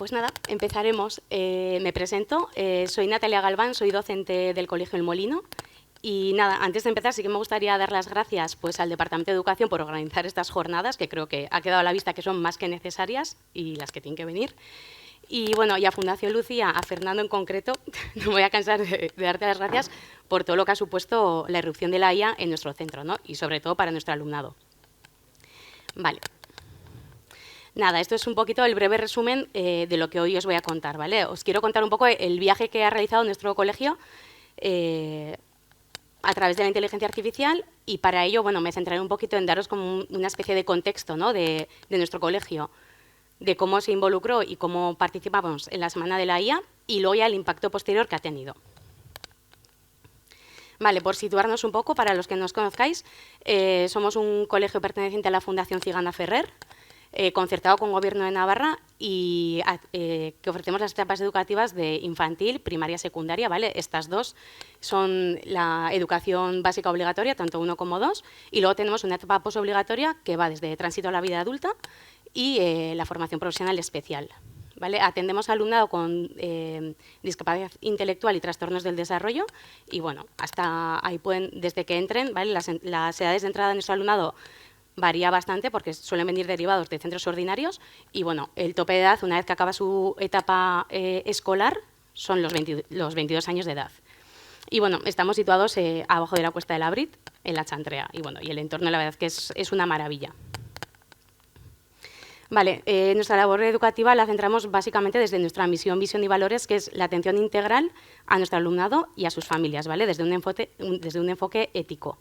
pues nada, empezaremos. Me presento, soy Natalia Galván, soy docente del Colegio El Molino. Y nada, antes de empezar sí que me gustaría dar las gracias pues, al Departamento de Educación por organizar estas jornadas, que creo que ha quedado a la vista que son más que necesarias y las que tienen que venir. Y bueno, y a Fundación Lucía, a Fernando en concreto, no me voy a cansar de darte las gracias por todo lo que ha supuesto la irrupción de la IA en nuestro centro, ¿no? Y sobre todo para nuestro alumnado. Vale. Nada, esto es un poquito el breve resumen de lo que hoy os voy a contar, ¿vale? Os quiero contar un poco el viaje que ha realizado nuestro colegio a través de la inteligencia artificial y para ello, bueno, me centraré un poquito en daros como una especie de contexto, ¿no? de nuestro colegio, de cómo se involucró y cómo participamos en la Semana de la IA y luego ya el impacto posterior que ha tenido. Vale, por situarnos un poco, para los que no os conozcáis, somos un colegio perteneciente a la Fundación Ciganda Ferrer, concertado con Gobierno de Navarra y que ofrecemos las etapas educativas de infantil, primaria, secundaria, ¿vale? Estas dos son la educación básica obligatoria, tanto 1 como 2, y luego tenemos una etapa posobligatoria que va desde tránsito a la vida adulta y la formación profesional especial. ¿Vale? Atendemos alumnado con discapacidad intelectual y trastornos del desarrollo y bueno, hasta ahí pueden, desde que entren, ¿vale? Las edades de entrada de nuestro alumnado varía bastante porque suelen venir derivados de centros ordinarios y bueno, el tope de edad, una vez que acaba su etapa escolar, son los 22 años de edad. Y bueno, estamos situados abajo de la Cuesta de la Brit, en la Chantrea, y bueno, y el entorno la verdad que es una maravilla. Vale, nuestra labor educativa la centramos básicamente desde nuestra misión, visión y valores, que es la atención integral a nuestro alumnado y a sus familias, ¿vale? Desde un enfoque ético.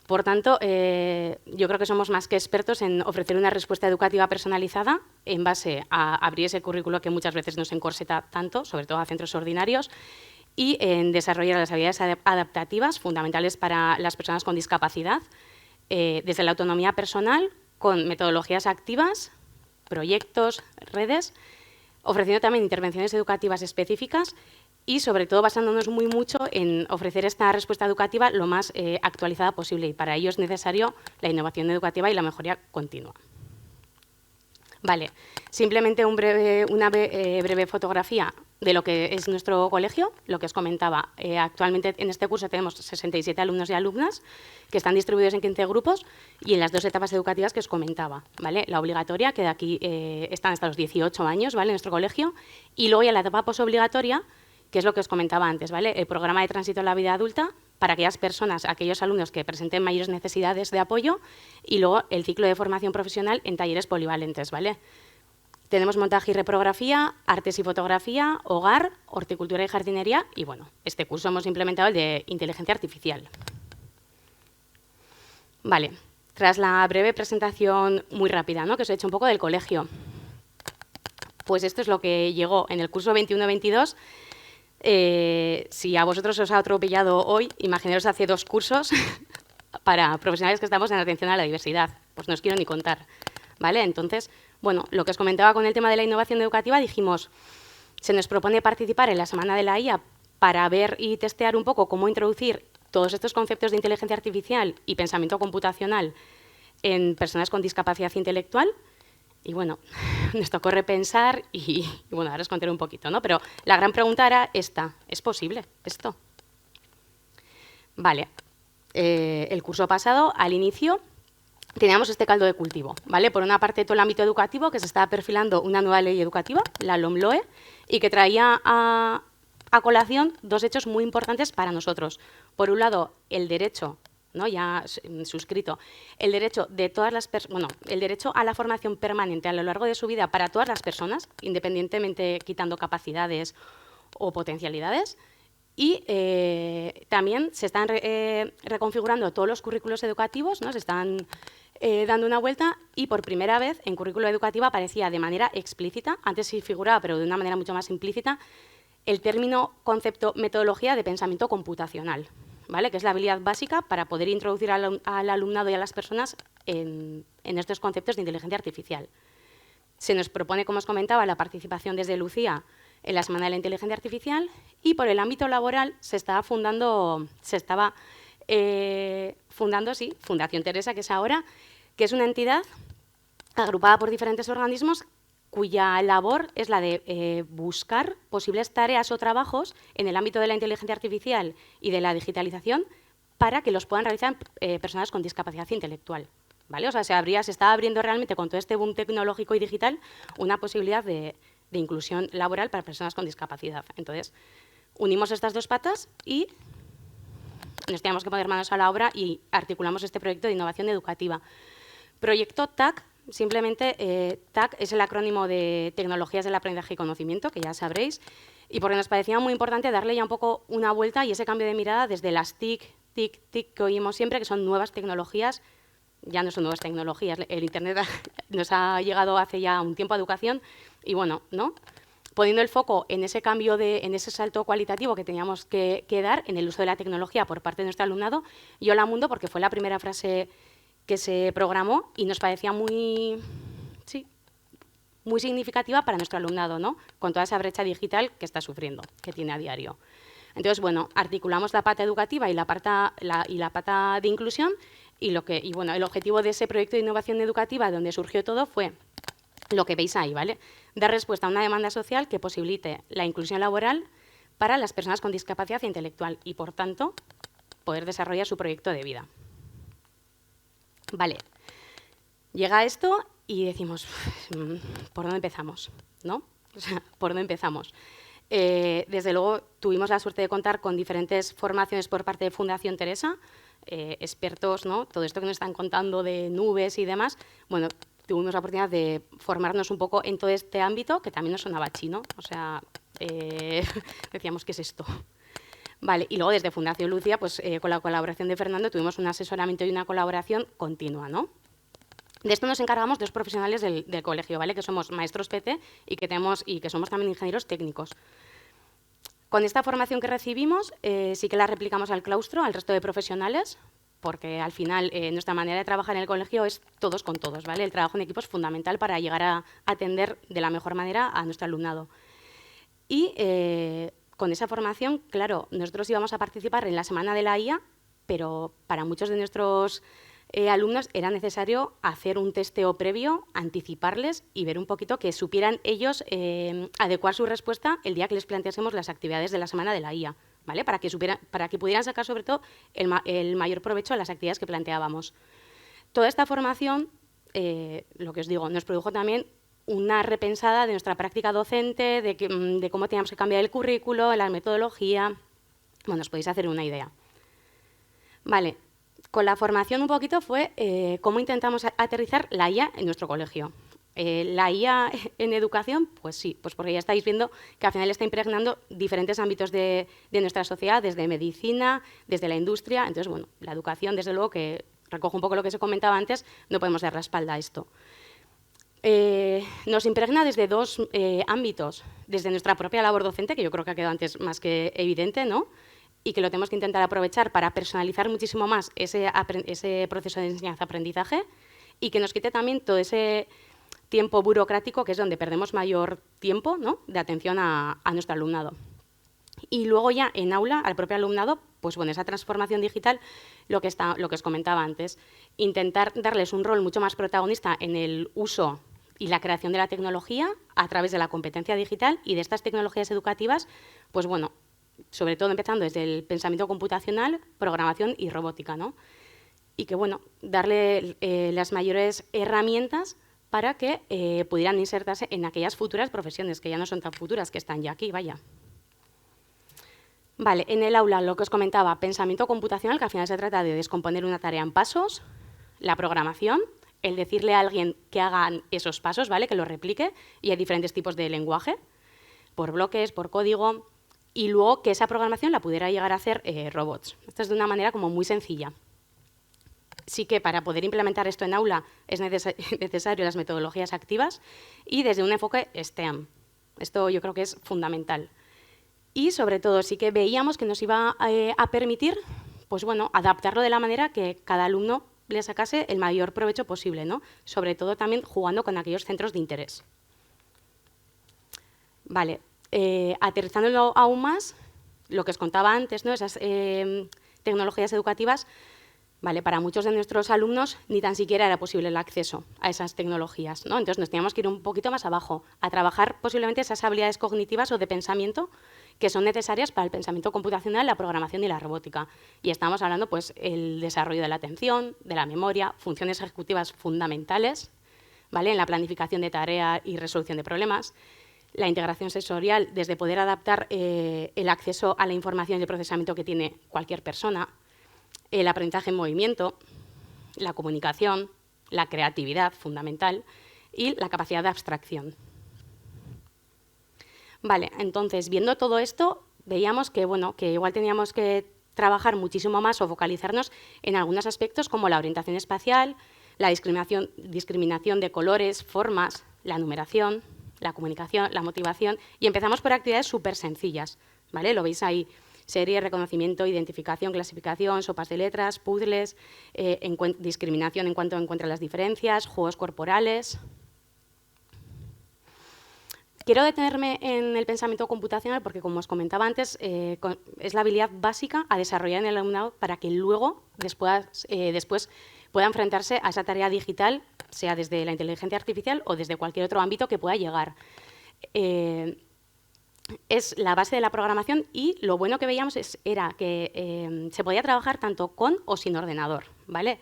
Por tanto, yo creo que somos más que expertos en ofrecer una respuesta educativa personalizada en base a abrir ese currículo que muchas veces nos encorseta tanto, sobre todo a centros ordinarios, y en desarrollar las habilidades adaptativas fundamentales para las personas con discapacidad, desde la autonomía personal, con metodologías activas, proyectos, redes, ofreciendo también intervenciones educativas específicas y, sobre todo, basándonos muy mucho en ofrecer esta respuesta educativa lo más actualizada posible. Y para ello es necesario la innovación educativa y la mejoría continua. Vale, simplemente una breve fotografía de lo que es nuestro colegio, lo que os comentaba. Actualmente en este curso tenemos 67 alumnos y alumnas que están distribuidos en 15 grupos y en las dos etapas educativas que os comentaba, ¿vale? La obligatoria, que de aquí están hasta los 18 años, ¿vale? En nuestro colegio, y luego ya la etapa posobligatoria, que es lo que os comentaba antes, ¿vale? El programa de tránsito a la vida adulta para aquellas personas, aquellos alumnos que presenten mayores necesidades de apoyo y luego el ciclo de formación profesional en talleres polivalentes, ¿vale? Tenemos montaje y reprografía, artes y fotografía, hogar, horticultura y jardinería y, bueno, este curso hemos implementado el de inteligencia artificial. Vale, tras la breve presentación muy rápida, ¿no?, que os he hecho un poco del colegio, pues esto es lo que llegó en el curso 21-22. Si a vosotros os ha atropellado hoy, imaginaros hace 2 cursos para profesionales que estamos en atención a la diversidad. Pues no os quiero ni contar, ¿vale? Entonces, bueno, lo que os comentaba con el tema de la innovación educativa, dijimos, se nos propone participar en la Semana de la IA para ver y testear un poco cómo introducir todos estos conceptos de inteligencia artificial y pensamiento computacional en personas con discapacidad intelectual. Y bueno, nos tocó repensar y bueno, ahora os contaré un poquito, ¿no? Pero la gran pregunta era esta, ¿es posible esto? Vale, el curso pasado, al inicio, teníamos este caldo de cultivo, ¿vale? Por una parte, todo el ámbito educativo, que se estaba perfilando una nueva ley educativa, la LOMLOE, y que traía a colación 2 hechos muy importantes para nosotros. Por un lado, el derecho, ¿no?, ya suscrito, el derecho de todas las personas, bueno, el derecho a la formación permanente a lo largo de su vida para todas las personas, independientemente quitando capacidades o potencialidades. Y también se están reconfigurando todos los currículos educativos, ¿no? Se están dando una vuelta y por primera vez en currículo educativo aparecía de manera explícita, antes sí figuraba, pero de una manera mucho más implícita, el término, concepto, metodología de pensamiento computacional, ¿vale? Que es la habilidad básica para poder introducir al alumnado y a las personas en estos conceptos de inteligencia artificial. Se nos propone, como os comentaba, la participación desde Lucía en la Semana de la Inteligencia Artificial y por el ámbito laboral se estaba fundando, Fundación Teresa, que es ahora, que es una entidad agrupada por diferentes organismos cuya labor es la de buscar posibles tareas o trabajos en el ámbito de la inteligencia artificial y de la digitalización para que los puedan realizar personas con discapacidad intelectual. ¿Vale? O sea, se está abriendo realmente con todo este boom tecnológico y digital una posibilidad de inclusión laboral para personas con discapacidad. Entonces, unimos estas dos patas y nos tenemos que poner manos a la obra y articulamos este proyecto de innovación educativa. Proyecto TAC, simplemente TAC es el acrónimo de Tecnologías del Aprendizaje y Conocimiento, que ya sabréis, y porque nos parecía muy importante darle ya un poco una vuelta y ese cambio de mirada desde las TIC, TIC, TIC que oímos siempre, que son nuevas tecnologías. Ya no son nuevas tecnologías, el Internet nos ha llegado hace ya un tiempo a educación y bueno, ¿no? Poniendo el foco en ese cambio, en ese salto cualitativo que teníamos que dar en el uso de la tecnología por parte de nuestro alumnado, y hola mundo, porque fue la primera frase que se programó y nos parecía muy significativa para nuestro alumnado, ¿no? Con toda esa brecha digital que está sufriendo, que tiene a diario. Entonces, bueno, articulamos la pata educativa y la pata de inclusión y bueno, el objetivo de ese proyecto de innovación educativa donde surgió todo fue lo que veis ahí, ¿vale? Dar respuesta a una demanda social que posibilite la inclusión laboral para las personas con discapacidad intelectual y, por tanto, poder desarrollar su proyecto de vida. Vale, llega esto y decimos, ¿por dónde empezamos? ¿No? O sea, ¿por dónde empezamos? Desde luego, tuvimos la suerte de contar con diferentes formaciones por parte de Fundación Teresa, expertos, ¿no? Todo esto que nos están contando de nubes y demás, bueno, tuvimos la oportunidad de formarnos un poco en todo este ámbito, que también nos sonaba chino, o sea, decíamos, ¿qué es esto? Vale, y luego desde Fundación Lucia, pues con la colaboración de Fernando, tuvimos un asesoramiento y una colaboración continua, ¿no? De esto nos encargamos dos profesionales del colegio, ¿vale? Que somos maestros PT y que somos también ingenieros técnicos. Con esta formación que recibimos, sí que la replicamos al claustro, al resto de profesionales, porque al final nuestra manera de trabajar en el colegio es todos con todos, ¿vale? El trabajo en equipo es fundamental para llegar a atender de la mejor manera a nuestro alumnado. Y con esa formación, claro, nosotros íbamos a participar en la Semana de la IA, pero para muchos de nuestros alumnos era necesario hacer un testeo previo, anticiparles y ver un poquito que supieran ellos adecuar su respuesta el día que les planteásemos las actividades de la Semana de la IA, ¿vale? Para que pudieran sacar sobre todo el mayor provecho a las actividades que planteábamos. Toda esta formación, lo que os digo, nos produjo también una repensada de nuestra práctica docente, de cómo teníamos que cambiar el currículo, la metodología. Bueno, os podéis hacer una idea. Vale, con la formación un poquito fue cómo intentamos aterrizar la IA en nuestro colegio. La IA en educación, pues sí, pues porque ya estáis viendo que al final está impregnando diferentes ámbitos de nuestra sociedad, desde medicina, desde la industria. Entonces, bueno, la educación, desde luego, que recojo un poco lo que se comentaba antes, no podemos dar la espalda a esto. Nos impregna desde dos ámbitos, desde nuestra propia labor docente, que yo creo que ha quedado antes más que evidente, ¿no? Y que lo tenemos que intentar aprovechar para personalizar muchísimo más ese proceso de enseñanza-aprendizaje y que nos quite también todo ese tiempo burocrático, que es donde perdemos mayor tiempo, ¿no?, de atención a nuestro alumnado. Y luego ya en aula, al propio alumnado, pues bueno, esa transformación digital, lo que os comentaba antes, intentar darles un rol mucho más protagonista en el uso y la creación de la tecnología a través de la competencia digital y de estas tecnologías educativas, pues bueno, sobre todo empezando desde el pensamiento computacional, programación y robótica, ¿no? Y que, bueno, darle las mayores herramientas para que pudieran insertarse en aquellas futuras profesiones, que ya no son tan futuras, que están ya aquí, vaya. Vale, en el aula, lo que os comentaba, pensamiento computacional, que al final se trata de descomponer una tarea en pasos, la programación, el decirle a alguien que hagan esos pasos, ¿vale?, que lo replique, y hay diferentes tipos de lenguaje, por bloques, por código, y luego que esa programación la pudiera llegar a hacer robots. Esto es de una manera como muy sencilla. Sí que para poder implementar esto en aula es necesario las metodologías activas y desde un enfoque STEAM. Esto yo creo que es fundamental. Y sobre todo sí que veíamos que nos iba a permitir, pues bueno, adaptarlo de la manera que cada alumno le sacase el mayor provecho posible, ¿no? Sobre todo también jugando con aquellos centros de interés. Vale. Aterrizándolo aún más, lo que os contaba antes, ¿no?, esas tecnologías educativas, ¿vale? Para muchos de nuestros alumnos ni tan siquiera era posible el acceso a esas tecnologías, ¿no? Entonces nos teníamos que ir un poquito más abajo, a trabajar posiblemente esas habilidades cognitivas o de pensamiento que son necesarias para el pensamiento computacional, la programación y la robótica. Y estamos hablando, pues, el desarrollo de la atención, de la memoria, funciones ejecutivas fundamentales, ¿vale? En la planificación de tareas y resolución de problemas, la integración sensorial, desde poder adaptar el acceso a la información y el procesamiento que tiene cualquier persona, el aprendizaje en movimiento, la comunicación, la creatividad fundamental y la capacidad de abstracción. Vale, entonces, viendo todo esto, veíamos que, bueno, que igual teníamos que trabajar muchísimo más o focalizarnos en algunos aspectos como la orientación espacial, la discriminación de colores, formas, la numeración, la comunicación, la motivación, y empezamos por actividades súper sencillas, ¿vale? Lo veis ahí, serie, reconocimiento, identificación, clasificación, sopas de letras, puzzles, discriminación en cuanto encuentra las diferencias, juegos corporales. Quiero detenerme en el pensamiento computacional porque, como os comentaba antes, es la habilidad básica a desarrollar en el alumnado para que luego, después pueda enfrentarse a esa tarea digital, sea desde la inteligencia artificial o desde cualquier otro ámbito que pueda llegar. Es la base de la programación y lo bueno que veíamos era que se podía trabajar tanto con o sin ordenador, ¿vale?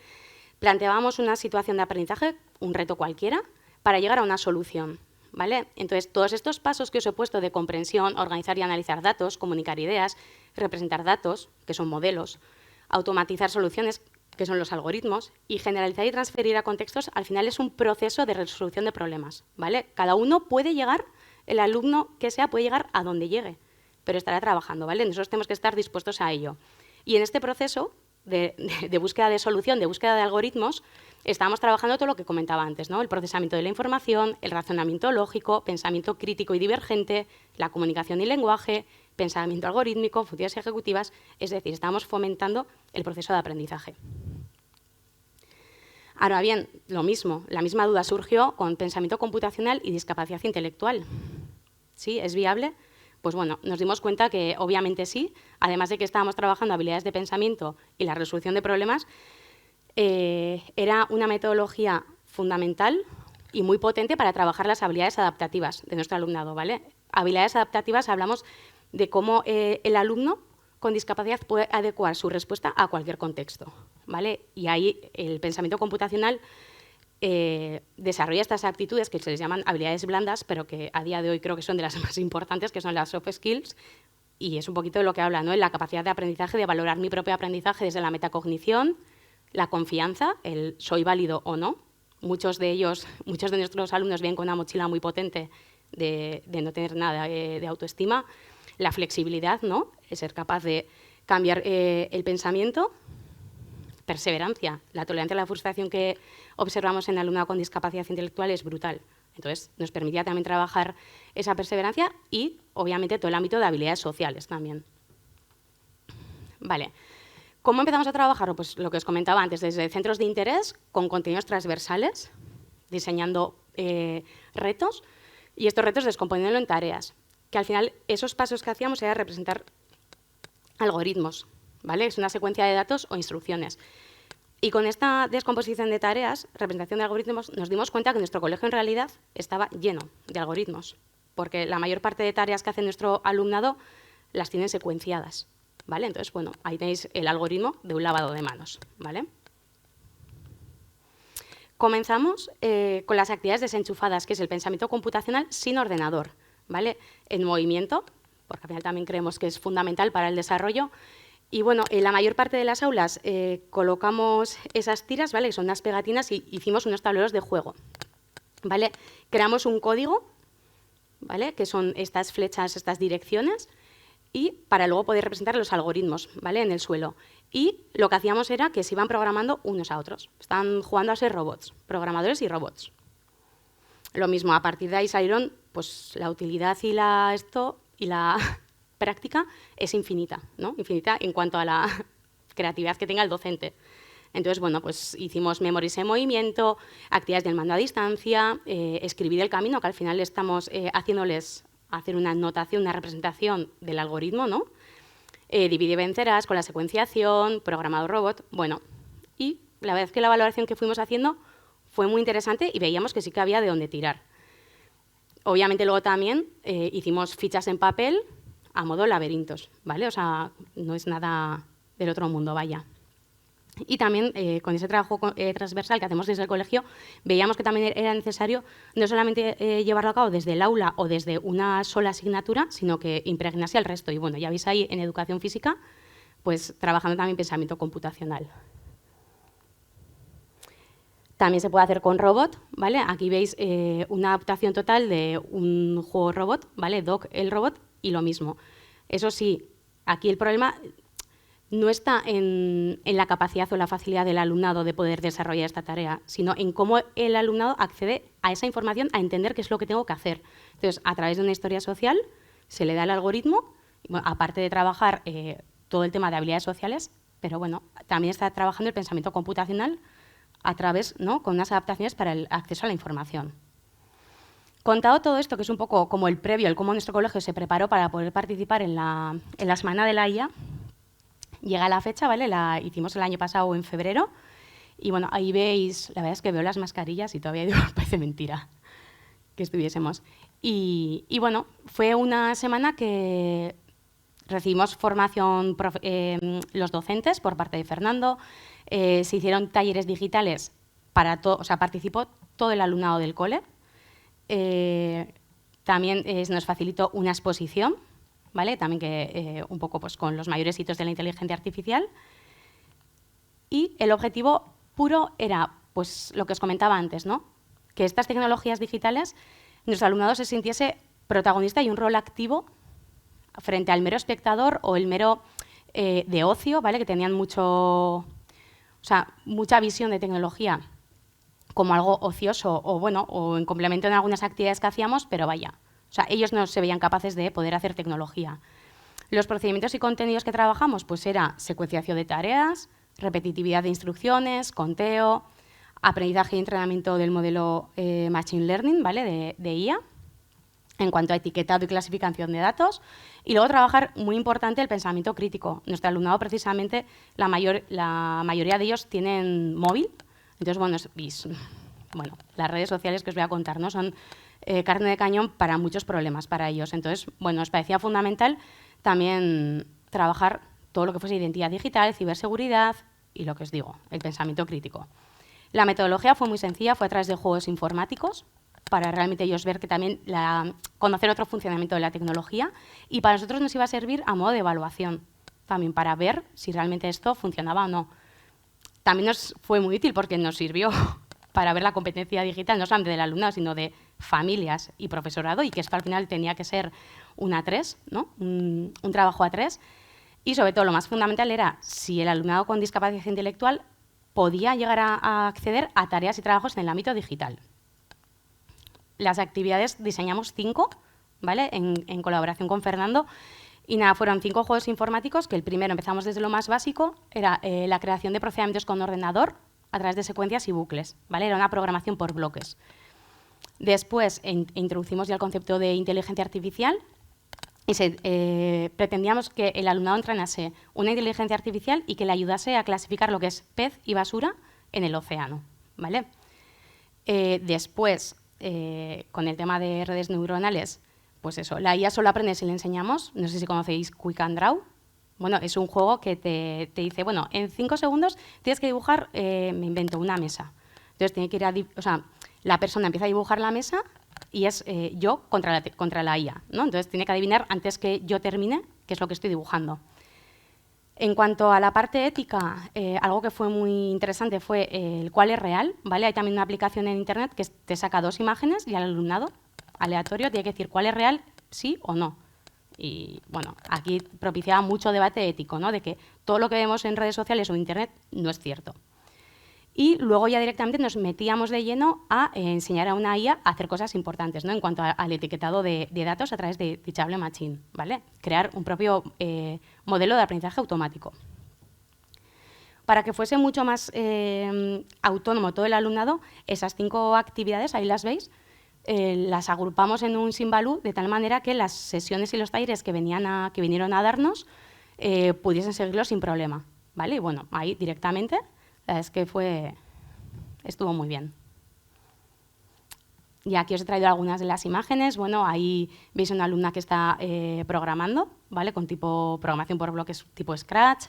Planteábamos una situación de aprendizaje, un reto cualquiera, para llegar a una solución, ¿vale? Entonces, todos estos pasos que os he puesto de comprensión, organizar y analizar datos, comunicar ideas, representar datos, que son modelos, automatizar soluciones, que son los algoritmos, y generalizar y transferir a contextos, al final es un proceso de resolución de problemas, ¿vale? Cada uno puede llegar, el alumno que sea puede llegar a donde llegue, pero estará trabajando, ¿vale? Nosotros tenemos que estar dispuestos a ello. Y en este proceso de búsqueda de solución, de búsqueda de algoritmos, estamos trabajando todo lo que comentaba antes, ¿no? El procesamiento de la información, el razonamiento lógico, pensamiento crítico y divergente, la comunicación y lenguaje, pensamiento algorítmico, funciones ejecutivas, es decir, estamos fomentando el proceso de aprendizaje. Ahora bien, lo mismo, la misma duda surgió con pensamiento computacional y discapacidad intelectual. ¿Sí? ¿Es viable? Pues bueno, nos dimos cuenta que obviamente sí, además de que estábamos trabajando habilidades de pensamiento y la resolución de problemas, era una metodología fundamental y muy potente para trabajar las habilidades adaptativas de nuestro alumnado, ¿vale? Habilidades adaptativas, hablamos de cómo el alumno con discapacidad puede adecuar su respuesta a cualquier contexto, ¿vale? Y ahí el pensamiento computacional desarrolla estas aptitudes que se les llaman habilidades blandas, pero que a día de hoy creo que son de las más importantes, que son las soft skills, y es un poquito de lo que habla, ¿no? En la capacidad de aprendizaje, de valorar mi propio aprendizaje desde la metacognición, la confianza, el soy válido o no. Muchos de nuestros alumnos vienen con una mochila muy potente de no tener nada de autoestima. La flexibilidad, ¿no? Es ser capaz de cambiar el pensamiento. Perseverancia. La tolerancia a la frustración que observamos en el alumnado con discapacidad intelectual es brutal. Entonces, nos permitía también trabajar esa perseverancia y, obviamente, todo el ámbito de habilidades sociales también. Vale. ¿Cómo empezamos a trabajar? Pues lo que os comentaba antes, desde centros de interés, con contenidos transversales, diseñando retos, y estos retos descomponiéndolo en tareas, que al final esos pasos que hacíamos era representar algoritmos, ¿vale? Es una secuencia de datos o instrucciones. Y con esta descomposición de tareas, representación de algoritmos, nos dimos cuenta que nuestro colegio en realidad estaba lleno de algoritmos, porque la mayor parte de tareas que hace nuestro alumnado las tienen secuenciadas, ¿vale? Entonces, bueno, ahí tenéis el algoritmo de un lavado de manos, ¿vale? Comenzamos con las actividades desenchufadas, que es el pensamiento computacional sin ordenador, ¿vale? En movimiento, porque al final también creemos que es fundamental para el desarrollo. Y bueno, en la mayor parte de las aulas colocamos esas tiras, ¿vale? Que son unas pegatinas y hicimos unos tableros de juego, ¿vale? Creamos un código, ¿vale? Que son estas flechas, estas direcciones, y para luego poder representar los algoritmos, ¿vale? En el suelo. Y lo que hacíamos era que se iban programando unos a otros. Están jugando a ser robots, programadores y robots. Lo mismo, a partir de ahí salieron, pues la utilidad y la práctica es infinita, ¿no? Infinita en cuanto a la creatividad que tenga el docente. Entonces, bueno, pues hicimos memories en movimiento, actividades del mando a distancia, escribir el camino, que al final estamos haciéndoles hacer una anotación, una representación del algoritmo, ¿no? Divide y vencerás con la secuenciación, programado robot, bueno. y la verdad es que la valoración que fuimos haciendo fue muy interesante y veíamos que sí que había de dónde tirar. Obviamente luego también hicimos fichas en papel a modo laberintos, ¿vale? O sea, no es nada del otro mundo, vaya. Y también con ese trabajo transversal que hacemos desde el colegio, veíamos que también era necesario no solamente llevarlo a cabo desde el aula o desde una sola asignatura, sino que impregnase al resto. Y bueno, ya veis ahí en educación física, pues trabajando también pensamiento computacional. También se puede hacer con robot, ¿vale? Aquí veis una adaptación total de un juego robot, ¿vale? Doc el robot y lo mismo. Eso sí, aquí el problema no está en la capacidad o la facilidad del alumnado de poder desarrollar esta tarea, sino en cómo el alumnado accede a esa información, a entender qué es lo que tengo que hacer. Entonces, a través de una historia social, se le da el algoritmo, bueno, aparte de trabajar todo el tema de habilidades sociales, pero bueno, también está trabajando el pensamiento computacional a través, ¿no?, con unas adaptaciones para el acceso a la información. Contado todo esto, que es un poco como el previo, el cómo nuestro colegio se preparó para poder participar en la Semana de la IA, llega la fecha, ¿vale? La hicimos el año pasado en febrero. Y bueno, ahí veis, la verdad es que veo las mascarillas y todavía digo, parece mentira que estuviésemos. Y bueno, fue una semana que recibimos formación los docentes por parte de Fernando. Se hicieron talleres digitales para todo, o sea, participó todo el alumnado del cole. También nos facilitó una exposición, ¿vale? También que un poco pues, con los mayores hitos de la inteligencia artificial. Y el objetivo puro era, pues, lo que os comentaba antes, ¿no? Que estas tecnologías digitales, nuestro alumnado se sintiese protagonista y un rol activo frente al mero espectador o el mero de ocio, ¿vale? Que tenían mucha visión de tecnología como algo ocioso o, bueno, o en complemento en algunas actividades que hacíamos, pero vaya. O sea, ellos no se veían capaces de poder hacer tecnología. Los procedimientos y contenidos que trabajamos pues era secuenciación de tareas, repetitividad de instrucciones, conteo, aprendizaje y entrenamiento del modelo Machine Learning, ¿vale? de IA, en cuanto a etiquetado y clasificación de datos. Y luego trabajar, muy importante, el pensamiento crítico. Nuestro alumnado, precisamente, la mayoría de ellos tienen móvil. Entonces, bueno, las redes sociales que os voy a contar, ¿no?, son carne de cañón para muchos problemas para ellos. Entonces, bueno, nos parecía fundamental también trabajar todo lo que fuese identidad digital, ciberseguridad y lo que os digo, el pensamiento crítico. La metodología fue muy sencilla, fue a través de juegos informáticos, para realmente ellos ver que también conocer otro funcionamiento de la tecnología, y para nosotros nos iba a servir a modo de evaluación, también para ver si realmente esto funcionaba o no. También nos fue muy útil porque nos sirvió para ver la competencia digital, no solamente del alumnado, sino de familias y profesorado, y que esto al final tenía que ser un A3, ¿no? un trabajo A3. Y sobre todo lo más fundamental era si el alumnado con discapacidad intelectual podía llegar a acceder a tareas y trabajos en el ámbito digital. Las actividades diseñamos 5, ¿vale?, en colaboración con Fernando. Y nada, fueron 5 juegos informáticos, que el primero empezamos desde lo más básico, era la creación de procedimientos con ordenador a través de secuencias y bucles, ¿vale? Era una programación por bloques. Después introducimos ya el concepto de inteligencia artificial y pretendíamos que el alumnado entrenase una inteligencia artificial y que le ayudase a clasificar lo que es pez y basura en el océano, ¿vale? Después, con el tema de redes neuronales, pues eso, la IA solo aprende si le enseñamos. No sé si conocéis Quick and Draw. Bueno, es un juego que te dice, bueno, en 5 segundos tienes que dibujar, me invento, una mesa. Entonces tiene que ir la persona empieza a dibujar la mesa y es yo contra la IA, ¿no? Entonces tiene que adivinar antes que yo termine qué es lo que estoy dibujando. En cuanto a la parte ética, algo que fue muy interesante fue el cuál es real, ¿vale? Hay también una aplicación en Internet que te saca 2 imágenes y al alumnado aleatorio tiene que decir cuál es real, sí o no. Y bueno, aquí propiciaba mucho debate ético, ¿no?, de que todo lo que vemos en redes sociales o en Internet no es cierto. Y luego ya directamente nos metíamos de lleno a enseñar a una IA a hacer cosas importantes, ¿no?, en cuanto al etiquetado de datos a través de Teachable Machine, ¿vale? Crear un propio modelo de aprendizaje automático. Para que fuese mucho más autónomo todo el alumnado, esas 5 actividades, ahí las veis, las agrupamos en un Simbalú de tal manera que las sesiones y los talleres que vinieron a darnos pudiesen seguirlo sin problema, ¿vale? Y bueno, ahí directamente La verdad es que estuvo muy bien. Y aquí os he traído algunas de las imágenes. Bueno, ahí veis una alumna que está programando, ¿vale? Con programación por bloques tipo Scratch.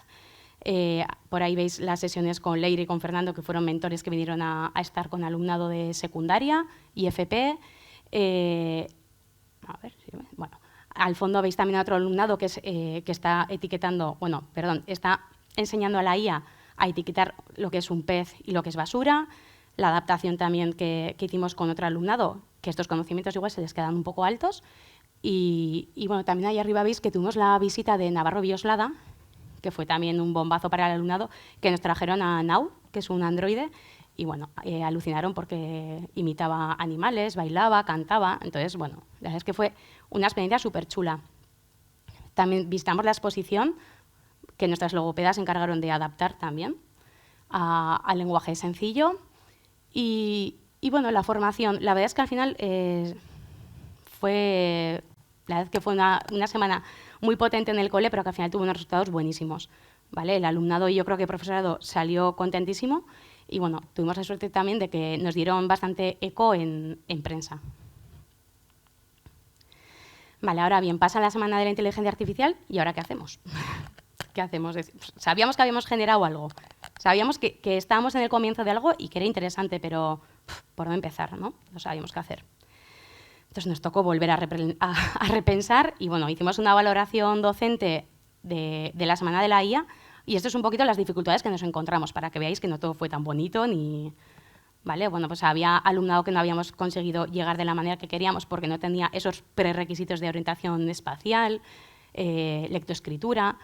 Por ahí veis las sesiones con Leire y con Fernando, que fueron mentores que vinieron a estar con alumnado de secundaria y FP. A ver, bueno, al fondo veis también a otro alumnado que está etiquetando, está enseñando a la IA a etiquetar lo que es un pez y lo que es basura. La adaptación también que hicimos con otro alumnado, que estos conocimientos igual se les quedan un poco altos. Y bueno, también ahí arriba veis que tuvimos la visita de Navarro Bioslada, que fue también un bombazo para el alumnado, que nos trajeron a Now, que es un androide, y bueno, alucinaron porque imitaba animales, bailaba, cantaba. Entonces, bueno, la verdad es que fue una experiencia súper chula. También visitamos la exposición, que nuestras logopedas se encargaron de adaptar también al lenguaje sencillo. Y bueno, la formación, la verdad es que al final fue una semana muy potente en el cole, pero que al final tuvo unos resultados buenísimos, ¿vale? El alumnado y yo creo que el profesorado salió contentísimo y bueno, tuvimos la suerte también de que nos dieron bastante eco en prensa. Vale, ahora bien, pasa la semana de la inteligencia artificial y ¿ahora qué hacemos? ¿Qué hacemos? Sabíamos que habíamos generado algo, sabíamos que estábamos en el comienzo de algo y que era interesante, pero ¿por dónde empezar? ¿No? No sabíamos qué hacer. Entonces nos tocó volver a repensar y bueno, hicimos una valoración docente de la semana de la IA y esto es un poquito las dificultades que nos encontramos para que veáis que no todo fue tan bonito ni... ¿Vale? Bueno, pues había alumnado que no habíamos conseguido llegar de la manera que queríamos porque no tenía esos prerequisitos de orientación espacial, lectoescritura,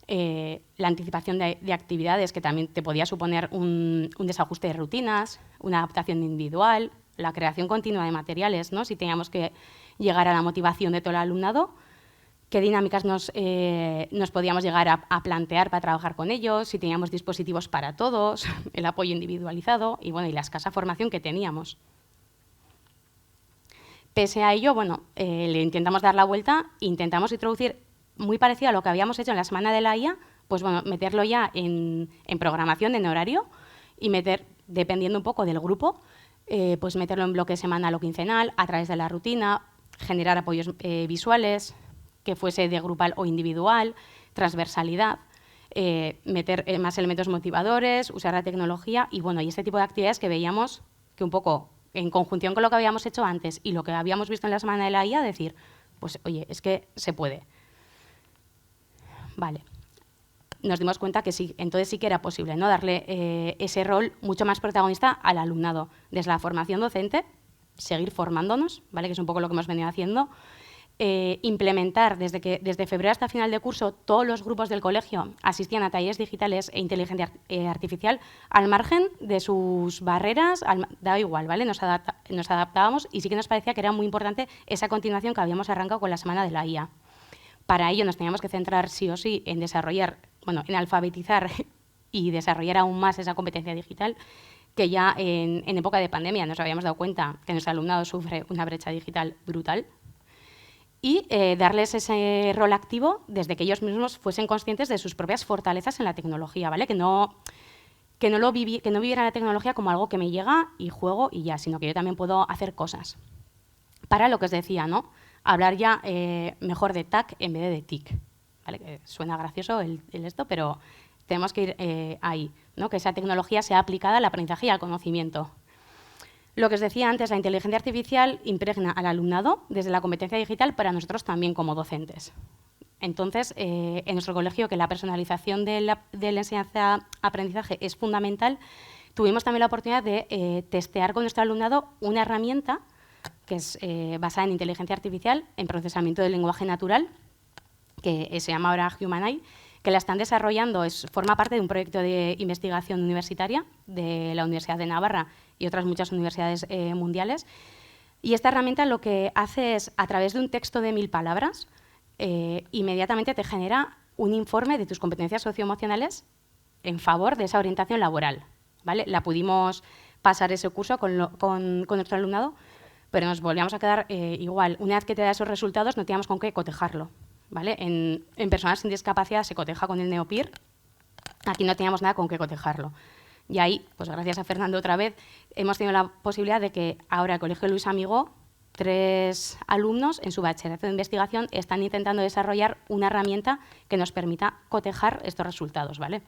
la anticipación de actividades que también te podía suponer un desajuste de rutinas, una adaptación individual, la creación continua de materiales, ¿no? Si teníamos que llegar a la motivación de todo el alumnado, qué dinámicas nos podíamos llegar a plantear para trabajar con ellos, si teníamos dispositivos para todos, el apoyo individualizado y, bueno, y la escasa formación que teníamos. Pese a ello, bueno, le intentamos dar la vuelta, intentamos introducir, muy parecido a lo que habíamos hecho en la semana de la IA, pues bueno, meterlo ya en programación, en horario, y dependiendo un poco del grupo, pues meterlo en bloque semanal o quincenal, a través de la rutina, generar apoyos visuales, que fuese de grupal o individual, transversalidad, meter más elementos motivadores, usar la tecnología y, bueno, y este tipo de actividades que veíamos que un poco en conjunción con lo que habíamos hecho antes y lo que habíamos visto en la semana de la IA, decir, pues oye, es que se puede. Vale. Nos dimos cuenta que sí, entonces sí que era posible, ¿no? Darle ese rol mucho más protagonista al alumnado. Desde la formación docente, seguir formándonos, ¿vale? Que es un poco lo que hemos venido haciendo. Implementar desde febrero hasta final de curso todos los grupos del colegio asistían a talleres digitales e inteligencia artificial al margen de sus barreras, daba igual, ¿vale? Nos adaptábamos y sí que nos parecía que era muy importante esa continuación que habíamos arrancado con la semana de la IA. Para ello nos teníamos que centrar sí o sí en desarrollar, bueno, en alfabetizar y desarrollar aún más esa competencia digital, que ya en época de pandemia nos habíamos dado cuenta que nuestro alumnado sufre una brecha digital brutal, y darles ese rol activo desde que ellos mismos fuesen conscientes de sus propias fortalezas en la tecnología, ¿vale? Que no vivieran la tecnología como algo que me llega y juego y ya, sino que yo también puedo hacer cosas. Para lo que os decía, ¿no? Hablar ya mejor de TAC en vez de TIC, ¿vale? Que suena gracioso el esto, pero tenemos que ir ahí, ¿no? Que esa tecnología sea aplicada al aprendizaje y al conocimiento. Lo que os decía antes, la inteligencia artificial impregna al alumnado desde la competencia digital para nosotros también como docentes. Entonces, en nuestro colegio, que la personalización de la enseñanza-aprendizaje es fundamental, tuvimos también la oportunidad de testear con nuestro alumnado una herramienta que es basada en inteligencia artificial, en procesamiento del lenguaje natural, que se llama ahora HumanEye, que la están desarrollando, forma parte de un proyecto de investigación universitaria de la Universidad de Navarra y otras muchas universidades mundiales. Y esta herramienta lo que hace es, a través de un texto de 1000 palabras, inmediatamente te genera un informe de tus competencias socioemocionales en favor de esa orientación laboral, ¿vale? La pudimos pasar ese curso con nuestro alumnado, pero nos volvíamos a quedar igual. Una vez que te da esos resultados, no teníamos con qué cotejarlo, ¿vale? En personas sin discapacidad se coteja con el NeoPIR, aquí no teníamos nada con qué cotejarlo. Y ahí, pues gracias a Fernando otra vez, hemos tenido la posibilidad de que ahora el Colegio Luis Amigó, 3 alumnos en su bachillerato de investigación están intentando desarrollar una herramienta que nos permita cotejar estos resultados, ¿vale?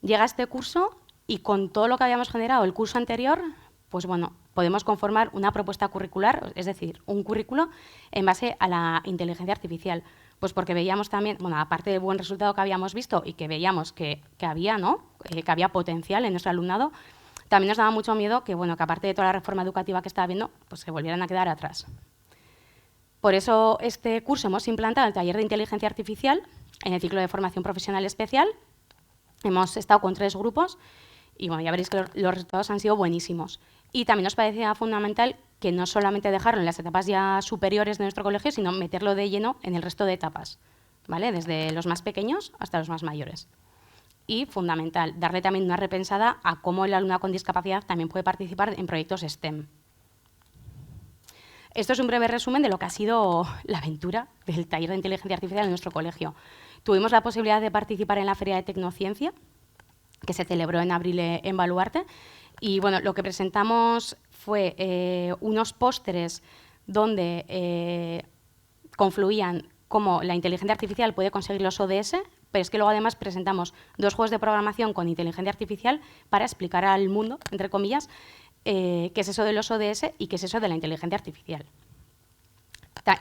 Llega este curso y con todo lo que habíamos generado el curso anterior, pues bueno, podemos conformar una propuesta curricular, es decir, un currículo en base a la inteligencia artificial. Pues porque veíamos también, bueno, aparte del buen resultado que habíamos visto y que veíamos que había, ¿no? Que había potencial en nuestro alumnado, también nos daba mucho miedo que, bueno, que aparte de toda la reforma educativa que estaba habiendo, pues se volvieran a quedar atrás. Por eso este curso hemos implantado el taller de inteligencia artificial en el ciclo de formación profesional especial. Hemos estado con 3 grupos y bueno, ya veréis que los resultados han sido buenísimos. Y también nos parecía fundamental que no solamente dejarlo en las etapas ya superiores de nuestro colegio, sino meterlo de lleno en el resto de etapas, ¿vale? Desde los más pequeños hasta los más mayores. Y fundamental, darle también una repensada a cómo el alumno con discapacidad también puede participar en proyectos STEM. Esto es un breve resumen de lo que ha sido la aventura del taller de inteligencia artificial en nuestro colegio. Tuvimos la posibilidad de participar en la Feria de Tecnociencia, que se celebró en abril en Baluarte, y bueno, lo que presentamos fue unos pósteres donde confluían cómo la inteligencia artificial puede conseguir los ODS, pero es que luego además presentamos 2 juegos de programación con inteligencia artificial para explicar al mundo, entre comillas, qué es eso de los ODS y qué es eso de la inteligencia artificial.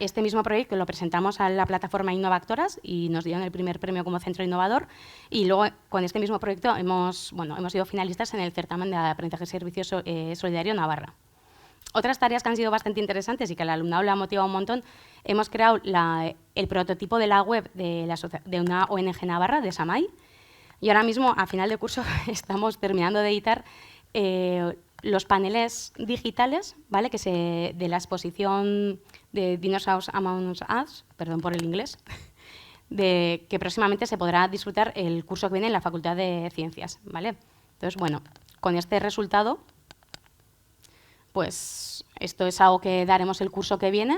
Este mismo proyecto lo presentamos a la plataforma Innovactoras y nos dieron el primer premio como centro innovador, y luego con este mismo proyecto hemos sido finalistas en el certamen de aprendizaje y servicio solidario Navarra. Otras tareas que han sido bastante interesantes y que al alumnado le ha motivado un montón, hemos creado el prototipo de la web de una ONG navarra, de Samay, y ahora mismo, a final de curso, estamos terminando de editar los paneles digitales, ¿vale? De la exposición de Dinosaurs Among Us, perdón por el inglés, que próximamente se podrá disfrutar el curso que viene en la Facultad de Ciencias, ¿vale? Entonces, bueno, con este resultado, pues esto es algo que daremos el curso que viene,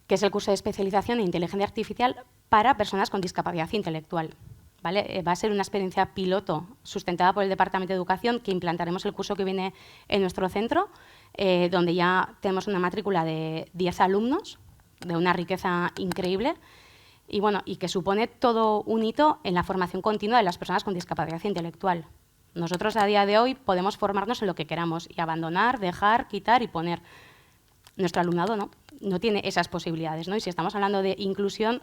que es el curso de especialización en inteligencia artificial para personas con discapacidad intelectual. ¿Vale? Va a ser una experiencia piloto sustentada por el Departamento de Educación, que implantaremos el curso que viene en nuestro centro, donde ya tenemos una matrícula de 10 alumnos, de una riqueza increíble, y, bueno, y que supone todo un hito en la formación continua de las personas con discapacidad intelectual. Nosotros a día de hoy podemos formarnos en lo que queramos y abandonar, dejar, quitar y poner. Nuestro alumnado no tiene esas posibilidades, ¿no? Y si estamos hablando de inclusión,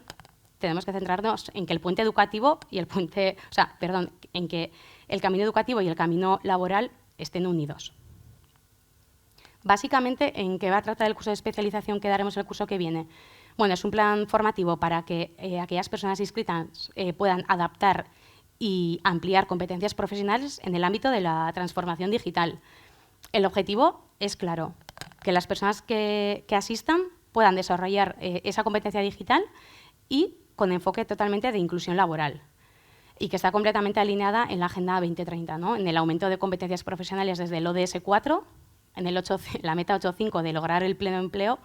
tenemos que centrarnos en que el puente educativo y en que el camino educativo y el camino laboral estén unidos. Básicamente, ¿en qué va a tratar el curso de especialización que daremos el curso que viene? Bueno, es un plan formativo para que aquellas personas inscritas puedan adaptar y ampliar competencias profesionales en el ámbito de la transformación digital. El objetivo es claro, que las personas que asistan puedan desarrollar esa competencia digital y con enfoque totalmente de inclusión laboral, y que está completamente alineada en la Agenda 2030, ¿no? En el aumento de competencias profesionales desde el ODS 4, en la meta 8.5 de lograr el pleno empleo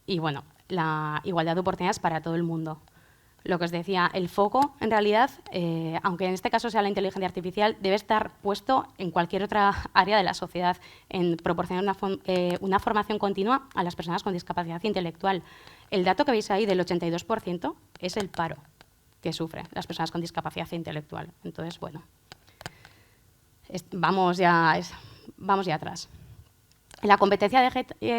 y, bueno, la igualdad de oportunidades para todo el mundo. Lo que os decía, el foco, en realidad, aunque en este caso sea la inteligencia artificial, debe estar puesto en cualquier otra área de la sociedad, en proporcionar una formación continua a las personas con discapacidad intelectual. El dato que veis ahí del 82% es el paro que sufren las personas con discapacidad intelectual. Entonces, bueno, vamos ya atrás. La competencia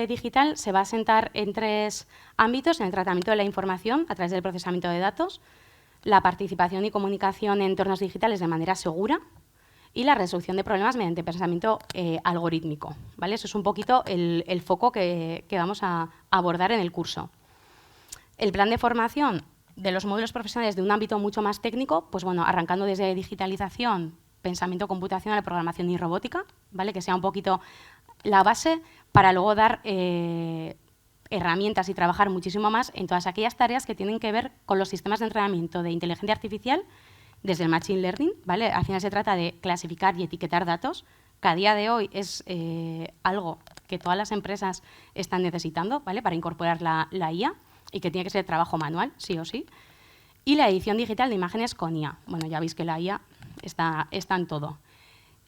digital se va a sentar en 3 ámbitos: en el tratamiento de la información a través del procesamiento de datos, la participación y comunicación en entornos digitales de manera segura y la resolución de problemas mediante pensamiento algorítmico, ¿vale? Eso es un poquito el foco que vamos a abordar en el curso. El plan de formación de los módulos profesionales de un ámbito mucho más técnico, pues bueno, arrancando desde digitalización, pensamiento computacional, programación y robótica, ¿vale? Que sea un poquito la base para luego dar herramientas y trabajar muchísimo más en todas aquellas tareas que tienen que ver con los sistemas de entrenamiento de inteligencia artificial desde el Machine Learning, ¿vale? Al final se trata de clasificar y etiquetar datos, que a día de hoy es algo que todas las empresas están necesitando, ¿vale? Para incorporar la IA, y que tiene que ser trabajo manual, sí o sí. Y la edición digital de imágenes con IA. Bueno, ya veis que la IA está en todo.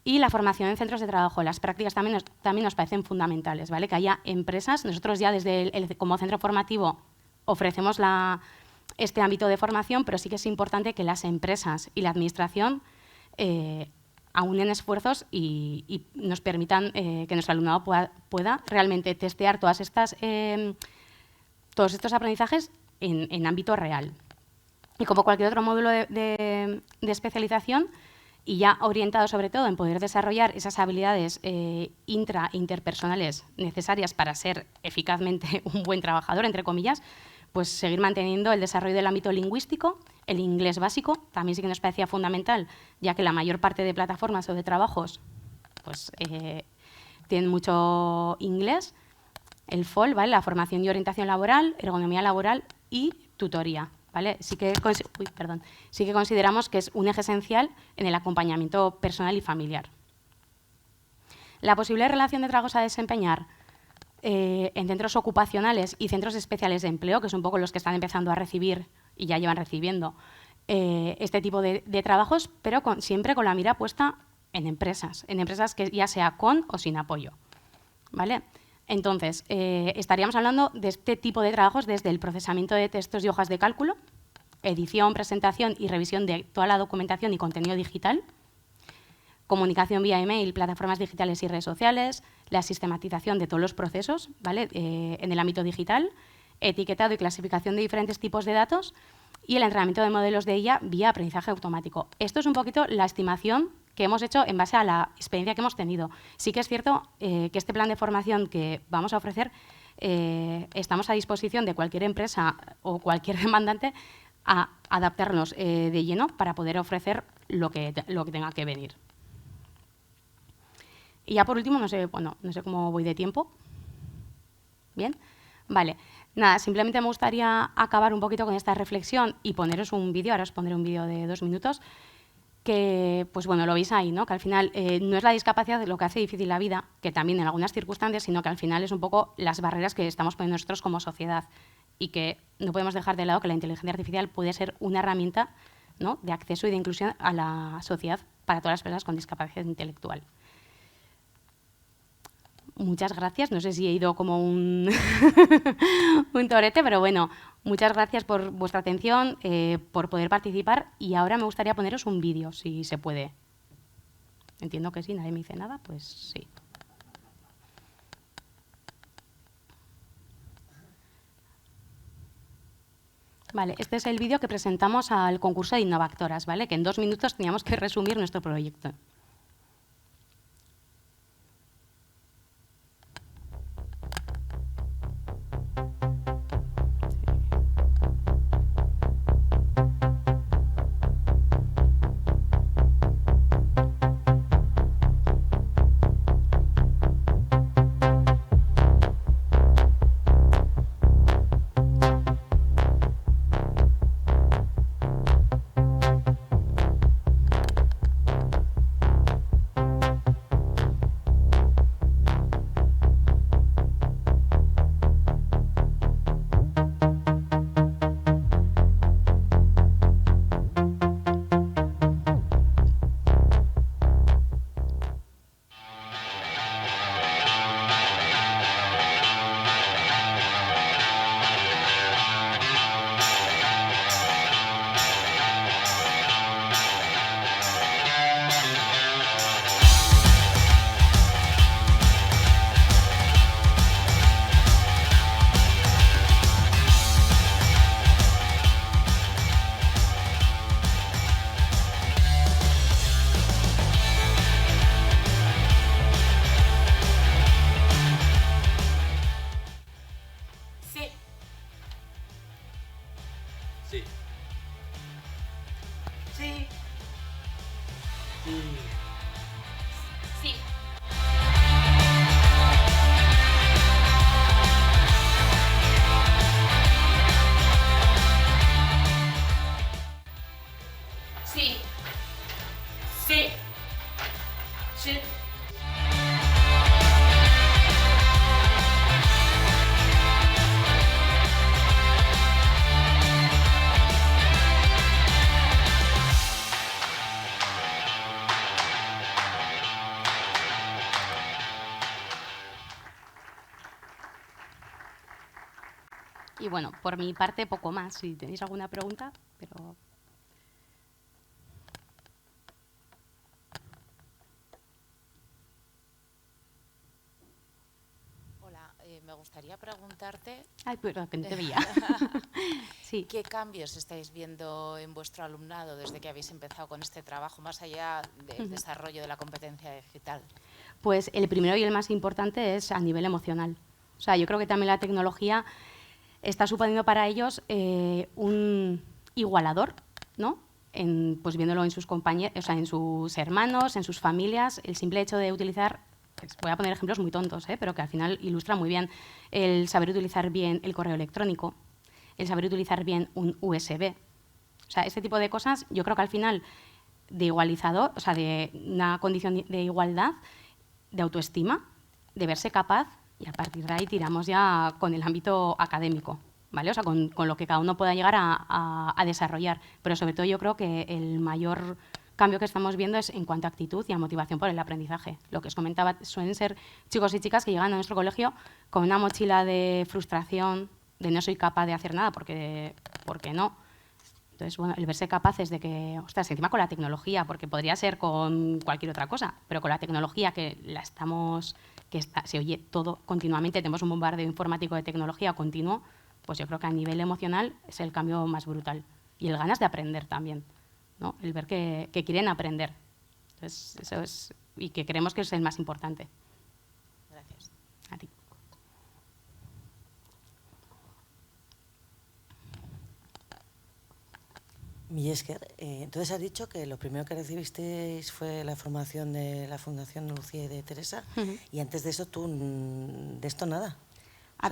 Y la formación en centros de trabajo, las prácticas también nos parecen fundamentales, ¿vale? Que haya empresas. Nosotros ya desde como centro formativo ofrecemos este ámbito de formación, pero sí que es importante que las empresas y la administración aúnen esfuerzos y nos permitan que nuestro alumnado pueda realmente testear todos estos aprendizajes en ámbito real. Y como cualquier otro módulo de especialización, y ya orientado sobre todo en poder desarrollar esas habilidades interpersonales necesarias para ser eficazmente un buen trabajador, entre comillas, pues seguir manteniendo el desarrollo del ámbito lingüístico, el inglés básico, también sí que nos parecía fundamental, ya que la mayor parte de plataformas o de trabajos pues, tienen mucho inglés, el FOL, ¿vale? La formación y orientación laboral, ergonomía laboral y tutoría. ¿Vale? Sí que consideramos que es un eje esencial en el acompañamiento personal y familiar. La posible relación de trabajos a desempeñar en centros ocupacionales y centros especiales de empleo, que son un poco los que están empezando a recibir y ya llevan recibiendo este tipo de trabajos, pero siempre con la mira puesta en empresas que ya sea con o sin apoyo. ¿Vale? Entonces, estaríamos hablando de este tipo de trabajos desde el procesamiento de textos y hojas de cálculo, edición, presentación y revisión de toda la documentación y contenido digital, comunicación vía email, plataformas digitales y redes sociales, la sistematización de todos los procesos, ¿vale? En el ámbito digital, etiquetado y clasificación de diferentes tipos de datos y el entrenamiento de modelos de IA vía aprendizaje automático. Esto es un poquito la estimación que hemos hecho en base a la experiencia que hemos tenido. Sí que es cierto que este plan de formación que vamos a ofrecer, estamos a disposición de cualquier empresa o cualquier demandante a adaptarnos de lleno para poder ofrecer lo que tenga que venir. Y ya por último, no sé cómo voy de tiempo. ¿Bien? Vale. Nada, simplemente me gustaría acabar un poquito con esta reflexión y poneros un vídeo. Ahora os pondré un vídeo de 2 minutos que, pues bueno, lo veis ahí, ¿no? Que al final no es la discapacidad lo que hace difícil la vida, que también en algunas circunstancias, sino que al final es un poco las barreras que estamos poniendo nosotros como sociedad y que no podemos dejar de lado que la inteligencia artificial puede ser una herramienta, ¿no?, de acceso y de inclusión a la sociedad para todas las personas con discapacidad intelectual. Muchas gracias. No sé si he ido como un torete, pero bueno, muchas gracias por vuestra atención, por poder participar. Y ahora me gustaría poneros un vídeo, si se puede. Entiendo que sí, nadie me dice nada, pues sí. Vale, este es el vídeo que presentamos al concurso de Innovactoras, ¿vale? Que en 2 minutos teníamos que resumir nuestro proyecto. Y bueno, por mi parte poco más, si tenéis alguna pregunta, pero... Hola, me gustaría preguntarte Ay, pero que no te veía. Sí. ¿qué cambios estáis viendo en vuestro alumnado desde que habéis empezado con este trabajo, más allá del desarrollo de la competencia digital? Pues el primero y el más importante es a nivel emocional. O sea, yo creo que también la tecnología está suponiendo para ellos un igualador, ¿no? Pues viéndolo en sus compañeros, o sea, en sus hermanos, en sus familias, el simple hecho de utilizar, pues voy a poner ejemplos muy tontos, pero que al final ilustra muy bien el saber utilizar bien el correo electrónico, el saber utilizar bien un USB. O sea, este tipo de cosas, yo creo que al final de igualizador, o sea, de una condición de igualdad, de autoestima, de verse capaz, y a partir de ahí tiramos ya con el ámbito académico, ¿vale? O sea, con lo que cada uno pueda llegar a desarrollar. Pero sobre todo yo creo que el mayor cambio que estamos viendo es en cuanto a actitud y a motivación por el aprendizaje. Lo que os comentaba, suelen ser chicos y chicas que llegan a nuestro colegio con una mochila de frustración, de no soy capaz de hacer nada porque no. Entonces, bueno, el verse capaces de que, ostras, encima con la tecnología, porque podría ser con cualquier otra cosa, pero con la tecnología que la estamos, se oye todo continuamente, tenemos un bombardeo informático de tecnología continuo, pues yo creo que a nivel emocional es el cambio más brutal. Y el ganas de aprender también, ¿no? El ver que quieren aprender. Entonces, eso es, y que creemos que es el más importante. Gracias. A ti. Millesker, entonces has dicho que lo primero que recibisteis fue la formación de la Fundación Lucía y de Teresa, y antes de eso tú de esto nada. A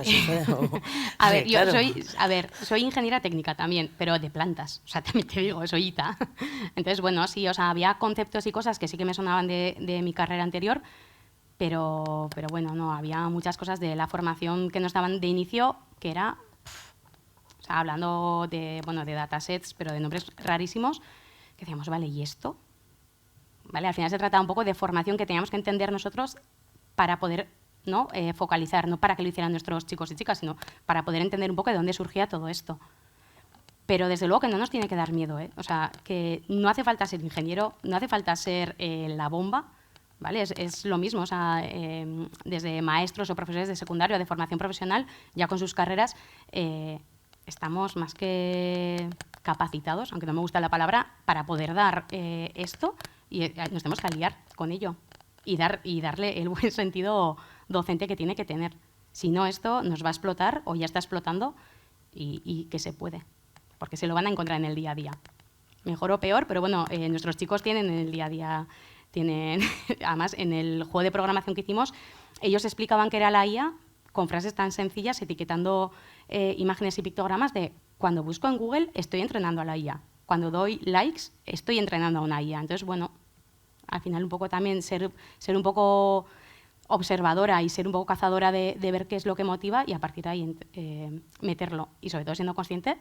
ver, claro. soy ingeniera técnica también, pero de plantas. O sea, también te digo, soy ITA. Entonces, bueno, sí, o sea, había conceptos y cosas que sí que me sonaban de mi carrera anterior, pero bueno, no, había muchas cosas de la formación que nos daban de inicio que era, o sea, hablando de, bueno, de datasets, pero de nombres rarísimos, que decíamos, vale, ¿y esto? ¿Vale? Al final se trata un poco de formación que teníamos que entender nosotros para poder, ¿no? Focalizar, no para que lo hicieran nuestros chicos y chicas, sino para poder entender un poco de dónde surgía todo esto. Pero desde luego que no nos tiene que dar miedo, ¿eh? O sea, que no hace falta ser ingeniero, no hace falta ser la bomba, ¿vale? Es lo mismo, o sea, desde maestros o profesores de secundario, de formación profesional, ya con sus carreras, estamos más que capacitados, aunque no me gusta la palabra, para poder dar esto, y nos tenemos que aliar con ello y darle el buen sentido docente que tiene que tener. Si no, esto nos va a explotar o ya está explotando y que se puede, porque se lo van a encontrar en el día a día. Mejor o peor, pero bueno, nuestros chicos tienen en el día a día, además en el juego de programación que hicimos, ellos explicaban que era la IA con frases tan sencillas, etiquetando imágenes y pictogramas de cuando busco en Google estoy entrenando a la IA, cuando doy likes estoy entrenando a una IA. Entonces, bueno, al final un poco también ser un poco observadora y ser un poco cazadora de ver qué es lo que motiva y a partir de ahí meterlo. Y sobre todo siendo consciente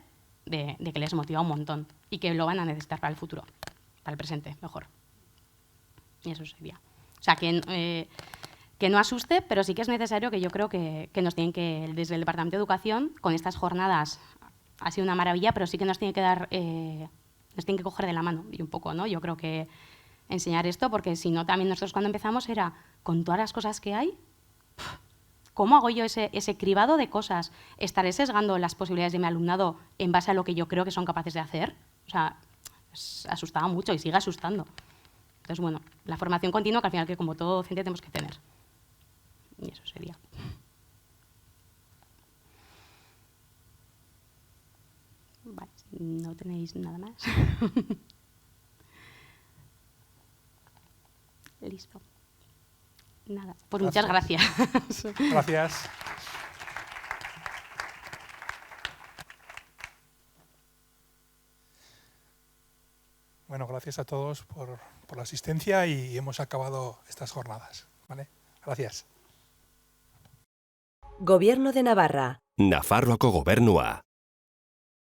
de que les motiva un montón y que lo van a necesitar para el futuro, para el presente, mejor. Y eso sería. O sea, que no asuste, pero sí que es necesario que yo creo que nos tienen que, desde el Departamento de Educación, con estas jornadas, ha sido una maravilla, pero sí que nos tiene que dar, nos tienen que coger de la mano y un poco, ¿no? Yo creo que enseñar esto, porque si no, también nosotros cuando empezamos era, con todas las cosas que hay, ¿cómo hago yo ese cribado de cosas? ¿Estaré sesgando las posibilidades de mi alumnado en base a lo que yo creo que son capaces de hacer? O sea, asustaba mucho y sigue asustando. Entonces, bueno, la formación continua que al final, que como todo docente tenemos que tener. Y eso sería. Vale, no tenéis nada más. Listo. Nada, pues muchas gracias. Gracias. Bueno, gracias a todos por la asistencia y hemos acabado estas jornadas. ¿Vale? Gracias. Gobierno de Navarra. Nafarroako gobernua.